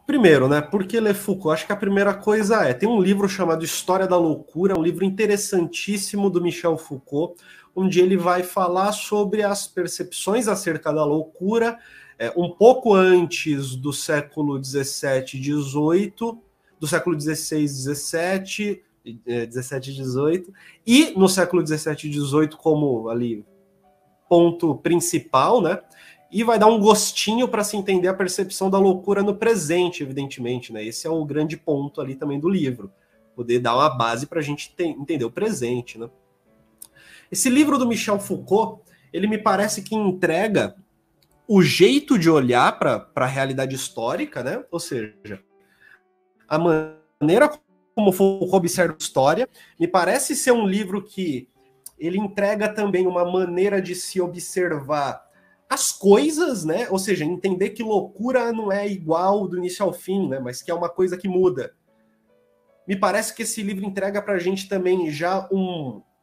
Primeiro, né? Por que ler Foucault? Acho que a primeira coisa tem um livro chamado História da Loucura, um livro interessantíssimo do Michel Foucault, onde ele vai falar sobre as percepções acerca da loucura, um pouco antes do século XVII e XVIII, do século XVI, XVII, XVII e XVIII, e no século XVII e XVIII como ali ponto principal, né? E vai dar um gostinho para se entender a percepção da loucura no presente, evidentemente, né? Esse é o grande ponto ali também do livro, poder dar uma base para a gente entender o presente, né? Esse livro do Michel Foucault, ele me parece que entrega o jeito de olhar para a realidade histórica, né? Ou seja, a maneira como Foucault observa a história, me parece ser um livro que ele entrega também uma maneira de se observar as coisas, né? Ou seja, entender que loucura não é igual do início ao fim, né? Mas que é uma coisa que muda. Me parece que esse livro entrega para a gente também já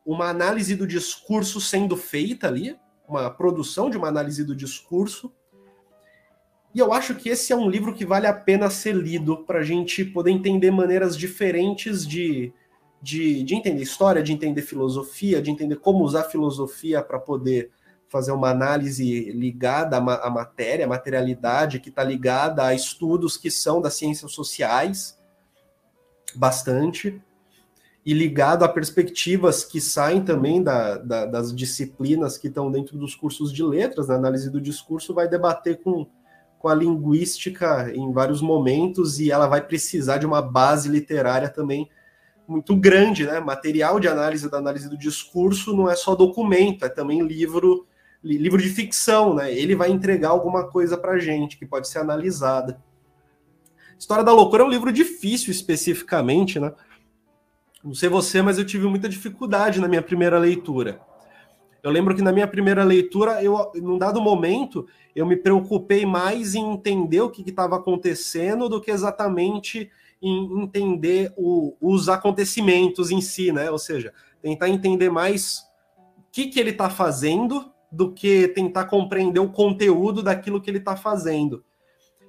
uma análise do discurso sendo feita ali, uma produção de uma análise do discurso. E eu acho que esse é um livro que vale a pena ser lido para a gente poder entender maneiras diferentes de entender história, de entender filosofia, de entender como usar filosofia para poder fazer uma análise ligada à matéria, à materialidade, que está ligada a estudos que são das ciências sociais, bastante, e ligado a perspectivas que saem também das disciplinas que estão dentro dos cursos de letras. Na análise do discurso vai debater com a linguística em vários momentos, e ela vai precisar de uma base literária também muito grande, né? Material de análise da análise do discurso não é só documento, é também livro de ficção, né? Ele vai entregar alguma coisa para a gente que pode ser analisada. História da Loucura é um livro difícil especificamente, né? Não sei você, mas eu tive muita dificuldade na minha primeira leitura. Eu lembro que na minha primeira leitura, num dado momento, eu me preocupei mais em entender o que estava acontecendo do que exatamente em entender os acontecimentos em si, né? Ou seja, tentar entender mais o que ele está fazendo do que tentar compreender o conteúdo daquilo que ele está fazendo.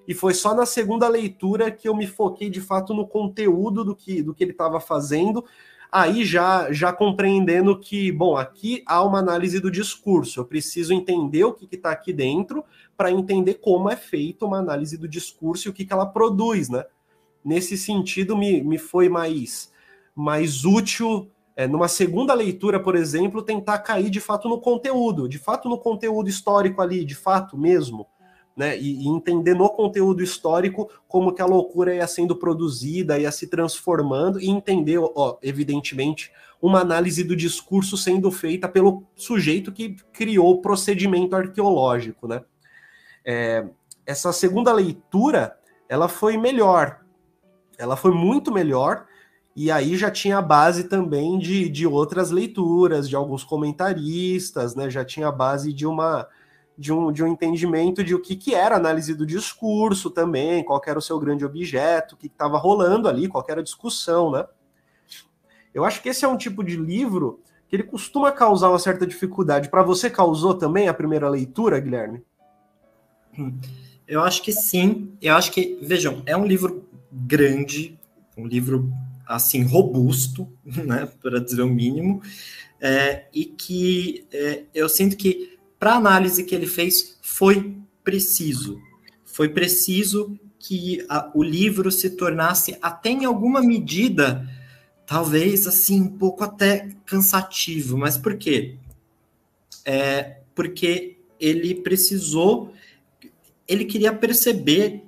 E foi só na segunda leitura que eu me foquei de fato no conteúdo do que ele estava fazendo, aí já compreendendo que, bom, aqui há uma análise do discurso, eu preciso entender o que está aqui dentro para entender como é feita uma análise do discurso e o que ela produz, né? Nesse sentido, me foi mais útil, numa segunda leitura, por exemplo, tentar cair de fato no conteúdo histórico ali, de fato mesmo, né? E entender no conteúdo histórico como que a loucura ia sendo produzida, ia se transformando, e entender, evidentemente, uma análise do discurso sendo feita pelo sujeito que criou o procedimento arqueológico, né? Essa segunda leitura, ela foi melhor, ela foi muito melhor, e aí já tinha a base também de outras leituras, de alguns comentaristas, né? Já tinha a base de um entendimento de o que era análise do discurso também, qual era o seu grande objeto, o que estava rolando ali, qual era a discussão, né? Eu acho que esse é um tipo de livro que ele costuma causar uma certa dificuldade. Para você causou também a primeira leitura, Guilherme? Eu acho que sim. Eu acho que, vejam, é um livro grande, um livro, assim, robusto, né, para dizer o mínimo, e que eu sinto que, para a análise que ele fez, foi preciso. Foi preciso que o livro se tornasse, até em alguma medida, talvez, assim, um pouco até cansativo. Mas por quê? Porque ele precisou... Ele queria perceber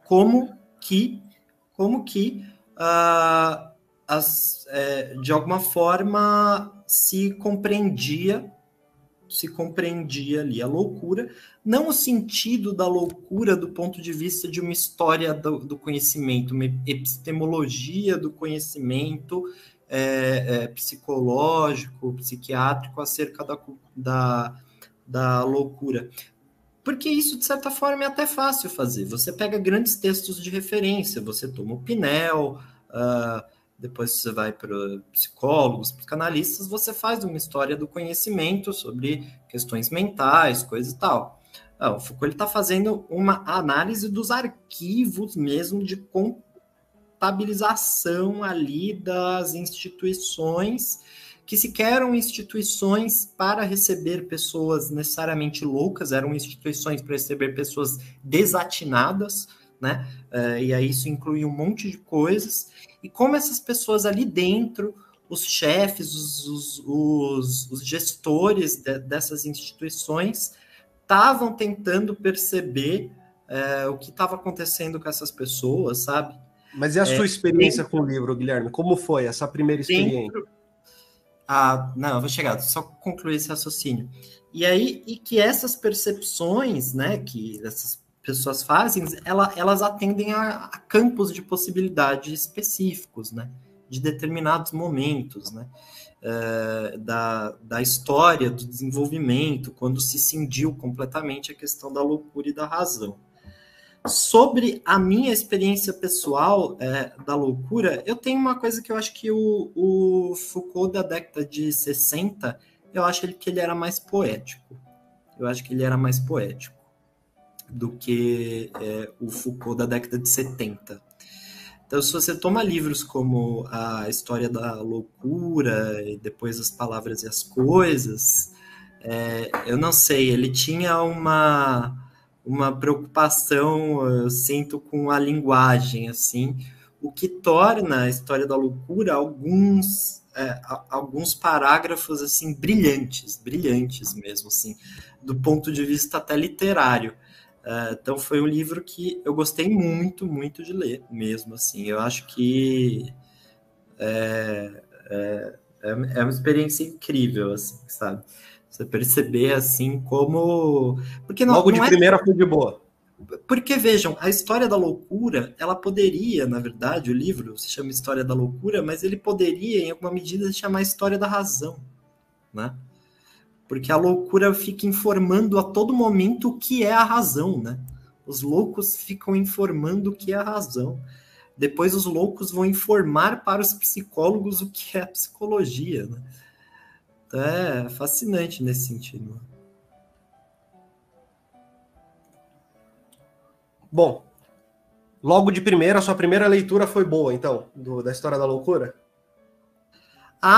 como que de alguma forma se compreendia ali a loucura, não o sentido da loucura do ponto de vista de uma história do conhecimento, uma epistemologia do conhecimento psicológico, psiquiátrico acerca da loucura. Porque isso, de certa forma, é até fácil fazer. Você pega grandes textos de referência, você toma o Pinel, depois você vai para psicólogos, psicanalistas, você faz uma história do conhecimento sobre questões mentais, coisa e tal. O Foucault está fazendo uma análise dos arquivos mesmo de contabilização ali das instituições, que sequer eram instituições para receber pessoas necessariamente loucas, eram instituições para receber pessoas desatinadas, né? E aí isso inclui um monte de coisas. E como essas pessoas ali dentro, os chefes, os gestores dessas instituições estavam tentando perceber o que estava acontecendo com essas pessoas, sabe? Mas e a sua experiência com o livro, Guilherme? Como foi essa primeira experiência? Não, eu vou chegar, só concluir esse raciocínio. E aí, e que essas percepções, né, que essas pessoas fazem, elas atendem a campos de possibilidade específicos, né, de determinados momentos, né, da história, do desenvolvimento, quando se cindiu completamente a questão da loucura e da razão. Sobre a minha experiência pessoal da loucura, eu tenho uma coisa que eu acho que o Foucault da década de 60, eu acho que ele era mais poético. Eu acho que ele era mais poético do que o Foucault da década de 70. Então, se você toma livros como A História da Loucura e depois As Palavras e as Coisas, eu não sei, ele tinha uma preocupação, eu sinto, com a linguagem, assim, o que torna a História da Loucura alguns parágrafos, assim, brilhantes mesmo, assim, do ponto de vista até literário. Então foi um livro que eu gostei muito, muito de ler, mesmo, assim, eu acho que é uma experiência incrível, assim, sabe? Você perceber, assim, como... Porque Logo de primeira foi de boa. Porque, vejam, a História da Loucura, ela poderia, na verdade, o livro se chama História da Loucura, mas ele poderia, em alguma medida, se chamar História da Razão, né? Porque a loucura fica informando a todo momento o que é a razão, né? Os loucos ficam informando o que é a razão. Depois os loucos vão informar para os psicólogos o que é a psicologia, né? Então é fascinante nesse sentido. Bom, logo de primeira, a sua primeira leitura foi boa, então, da História da Loucura?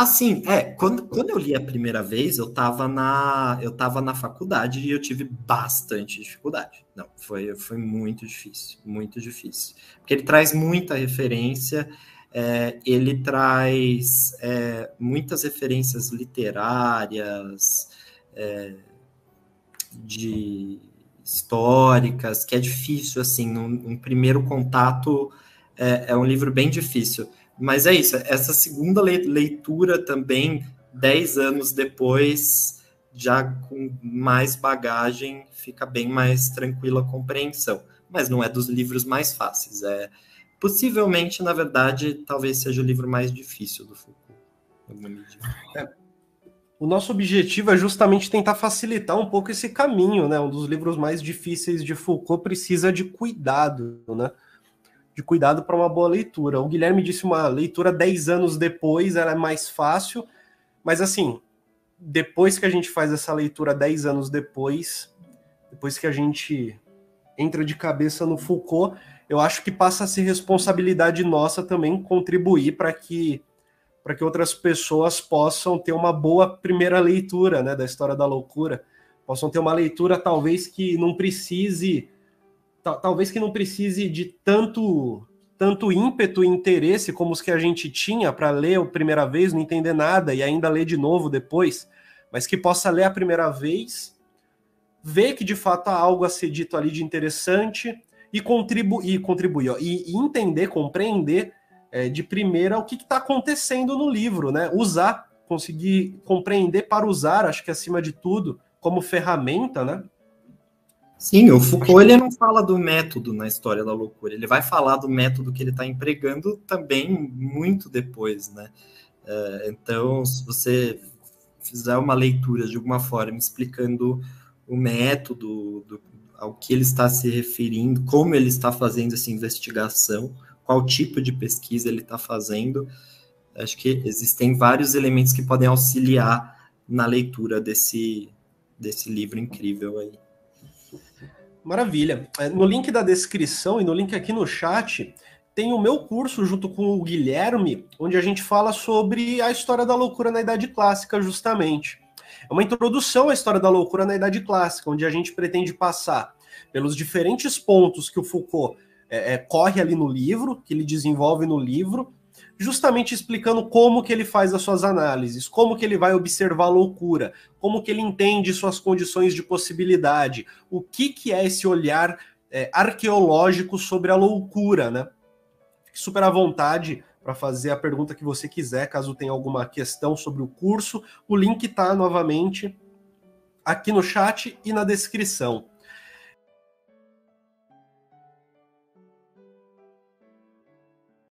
Sim. Quando eu li a primeira vez, eu estava na faculdade e eu tive bastante dificuldade. Não, foi muito difícil, muito difícil. Porque ele traz muita referência, ele traz muitas referências literárias, de históricas, que é difícil, assim, num primeiro contato, é um livro bem difícil. Mas é isso, essa segunda leitura também, 10 anos depois, já com mais bagagem, fica bem mais tranquila a compreensão. Mas não é dos livros mais fáceis. Possivelmente, na verdade, talvez seja o livro mais difícil do Foucault, em alguma medida. O nosso objetivo é justamente tentar facilitar um pouco esse caminho, né? Um dos livros mais difíceis de Foucault precisa de cuidado, né? De cuidado para uma boa leitura. O Guilherme disse uma leitura 10 anos depois, ela é mais fácil, mas assim, depois que a gente faz essa leitura 10 anos depois que a gente entra de cabeça no Foucault, eu acho que passa a ser responsabilidade nossa também contribuir para que outras pessoas possam ter uma boa primeira leitura, né, da História da Loucura, possam ter uma leitura talvez que não precise de tanto ímpeto e interesse como os que a gente tinha para ler a primeira vez, não entender nada e ainda ler de novo depois, mas que possa ler a primeira vez, ver que de fato há algo a ser dito ali de interessante e contribuir, e entender, compreender de primeira o que está acontecendo no livro, né? Usar, conseguir compreender para usar, acho que acima de tudo, como ferramenta, né? Sim, o Foucault ele não fala do método na História da Loucura, ele vai falar do método que ele está empregando também muito depois, né? Então, se você fizer uma leitura de alguma forma explicando o método, ao que ele está se referindo, como ele está fazendo essa investigação, qual tipo de pesquisa ele está fazendo, acho que existem vários elementos que podem auxiliar na leitura desse livro incrível aí. Maravilha. No link da descrição e no link aqui no chat, tem o meu curso junto com o Guilherme, onde a gente fala sobre a história da loucura na Idade Clássica, justamente. É uma introdução à história da loucura na Idade Clássica, onde a gente pretende passar pelos diferentes pontos que o Foucault corre ali no livro, que ele desenvolve no livro, justamente explicando como que ele faz as suas análises, como que ele vai observar a loucura, como que ele entende suas condições de possibilidade, o que é esse olhar arqueológico sobre a loucura, né? Fique super à vontade para fazer a pergunta que você quiser, caso tenha alguma questão sobre o curso. O link está novamente aqui no chat e na descrição.